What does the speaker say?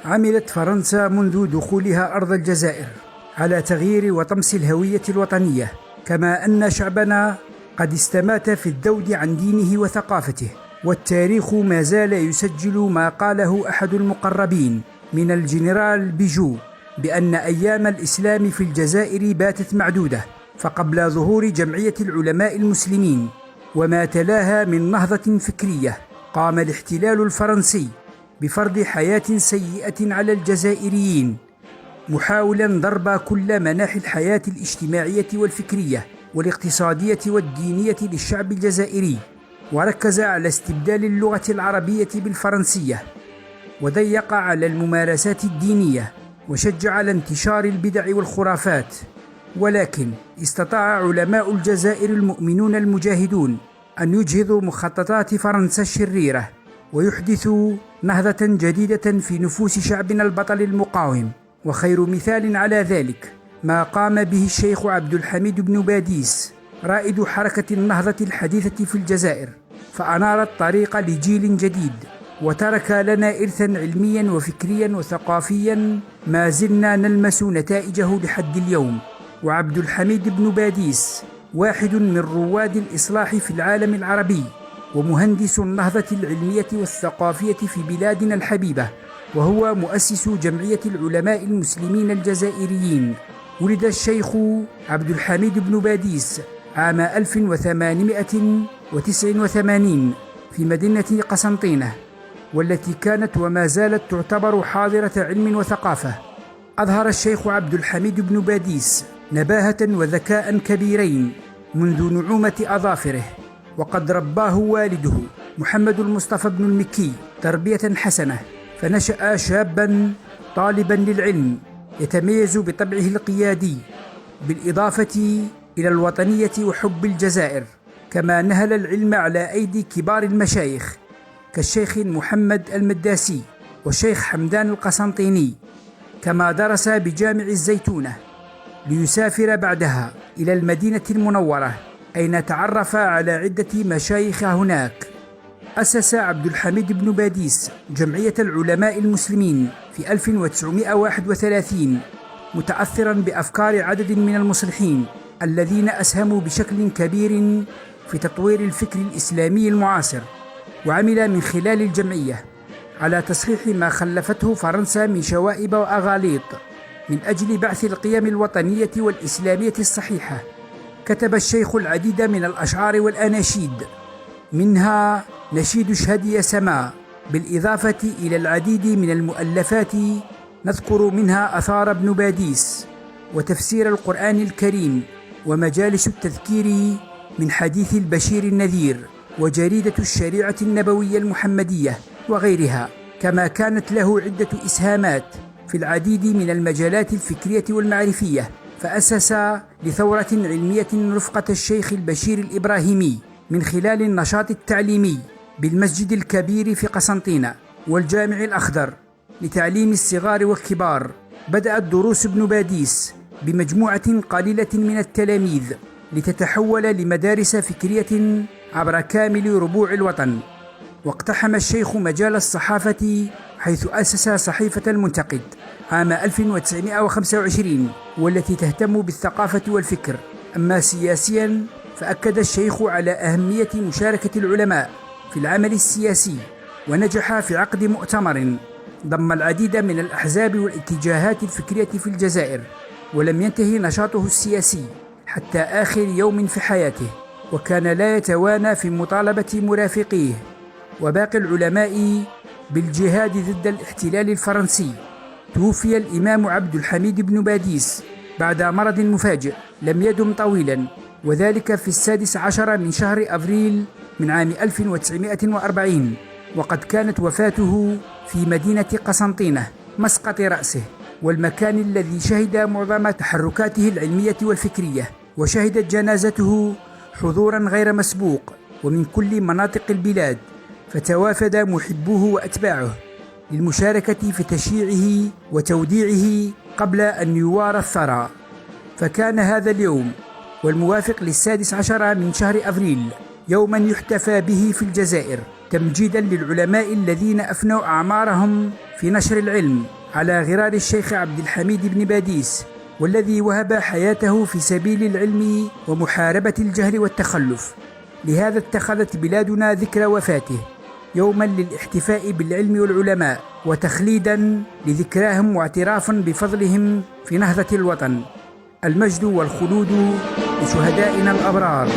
عملت فرنسا منذ دخولها أرض الجزائر على تغيير وطمس الهوية الوطنية، كما أن شعبنا قد استمات في الذود عن دينه وثقافته. والتاريخ ما زال يسجل ما قاله أحد المقربين من الجنرال بيجو بأن أيام الإسلام في الجزائر باتت معدودة. فقبل ظهور جمعية العلماء المسلمين وما تلاها من نهضة فكرية، قام الاحتلال الفرنسي بفرض حياة سيئة على الجزائريين، محاولا ضرب كل مناحي الحياة الاجتماعية والفكرية والاقتصادية والدينية للشعب الجزائري، وركز على استبدال اللغة العربية بالفرنسية، وضيق على الممارسات الدينية، وشجع على انتشار البدع والخرافات. ولكن استطاع علماء الجزائر المؤمنون المجاهدون أن يجهضوا مخططات فرنسا الشريرة، ويحدثوا نهضة جديدة في نفوس شعبنا البطل المقاوم. وخير مثال على ذلك ما قام به الشيخ عبد الحميد بن باديس، رائد حركة النهضة الحديثة في الجزائر، فأنار الطريق لجيل جديد، وترك لنا إرثا علميا وفكريا وثقافيا ما زلنا نلمس نتائجه لحد اليوم. وعبد الحميد بن باديس واحد من رواد الإصلاح في العالم العربي، ومهندس النهضة العلمية والثقافية في بلادنا الحبيبة، وهو مؤسس جمعية العلماء المسلمين الجزائريين. ولد الشيخ عبد الحميد بن باديس عام 1889 في مدينة قسنطينة، والتي كانت وما زالت تعتبر حاضرة علم وثقافة. أظهر الشيخ عبد الحميد بن باديس نباهة وذكاء كبيرين منذ نعومة أظافره، وقد رباه والده محمد المصطفى بن المكي تربية حسنة، فنشأ شابا طالبا للعلم يتميز بطبعه القيادي، بالإضافة إلى الوطنية وحب الجزائر. كما نهل العلم على أيدي كبار المشايخ كالشيخ محمد المداسي والشيخ حمدان القسنطيني. كما درس بجامع الزيتونة، ليسافر بعدها إلى المدينة المنورة، أين تعرف على عدة مشايخ هناك. أسس عبد الحميد بن باديس جمعية العلماء المسلمين في 1931، متأثرا بأفكار عدد من المصلحين الذين أسهموا بشكل كبير في تطوير الفكر الإسلامي المعاصر. وعمل من خلال الجمعية على تصحيح ما خلفته فرنسا من شوائب وأغاليط من أجل بعث القيم الوطنية والإسلامية الصحيحة. كتب الشيخ العديد من الأشعار والأناشيد، منها نشيد اشهد يا سماء، بالإضافة إلى العديد من المؤلفات نذكر منها آثار ابن باديس، وتفسير القرآن الكريم، ومجالس التذكير من حديث البشير النذير، وجريدة الشريعة النبوية المحمدية وغيرها. كما كانت له عدة إسهامات في العديد من المجالات الفكرية والمعرفية، فأسس لثورة علمية رفقة الشيخ البشير الإبراهيمي من خلال النشاط التعليمي بالمسجد الكبير في قسنطينة والجامع الأخضر لتعليم الصغار والكبار. بدأت دروس ابن باديس بمجموعة قليلة من التلاميذ لتتحول لمدارس فكرية عبر كامل ربوع الوطن. واقتحم الشيخ مجال الصحافة، حيث أسس صحيفة المنتقد عام 1925، والتي تهتم بالثقافة والفكر. أما سياسيا، فأكد الشيخ على أهمية مشاركة العلماء في العمل السياسي، ونجح في عقد مؤتمر ضم العديد من الأحزاب والاتجاهات الفكرية في الجزائر. ولم ينتهي نشاطه السياسي حتى آخر يوم في حياته، وكان لا يتوانى في مطالبة مرافقيه وباقي العلماء بالجهاد ضد الاحتلال الفرنسي. توفي الإمام عبد الحميد بن باديس بعد مرض مفاجئ لم يدم طويلا، وذلك في 16 من شهر أبريل من عام 1940، وقد كانت وفاته في مدينة قسنطينة مسقط رأسه، والمكان الذي شهد معظم تحركاته العلمية والفكرية. وشهدت جنازته حضورا غير مسبوق ومن كل مناطق البلاد، فتوافد محبوه وأتباعه للمشاركة في تشييعه وتوديعه قبل أن يوارى الثرى. فكان هذا اليوم والموافق ل16 من شهر أبريل يوما يحتفى به في الجزائر، تمجيدا للعلماء الذين أفنوا أعمارهم في نشر العلم على غرار الشيخ عبد الحميد بن باديس، والذي وهب حياته في سبيل العلم ومحاربة الجهل والتخلف. لهذا اتخذت بلادنا ذكرى وفاته يوما للاحتفاء بالعلم والعلماء، وتخليدا لذكراهم واعترافا بفضلهم في نهضة الوطن. المجد والخلود لشهدائنا الأبرار.